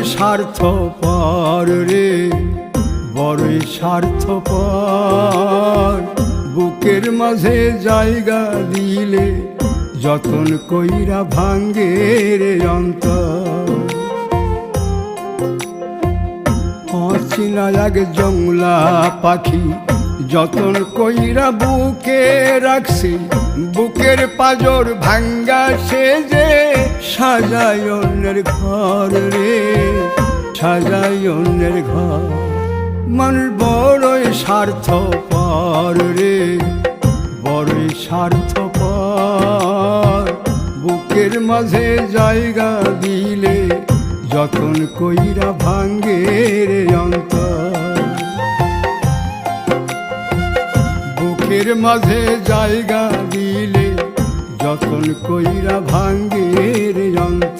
স্বার্থপর রে, বড়ই স্বার্থপর। বুকের মাঝে জায়গা দিলে যতন কইরা ভাঙ্গে রে অন্তর। অচেনা এক জংলা পাখি যতন কইরা বুকে রাখছি, বুকের পাজর ভাঙ্গা সে যে সাজায় অন্যের ঘর রে, সাজায় অন্যের ঘর। মানুষ বড়ই স্বার্থপর রে, বড়ই স্বার্থপর। বুকের মাঝে জায়গা দিলে যতন কইরা ভাঙ্গে রে অন্তর। বুকের মাঝে জায়গা দিলে যতন কইরা ভাঙ্গে রে অন্তর।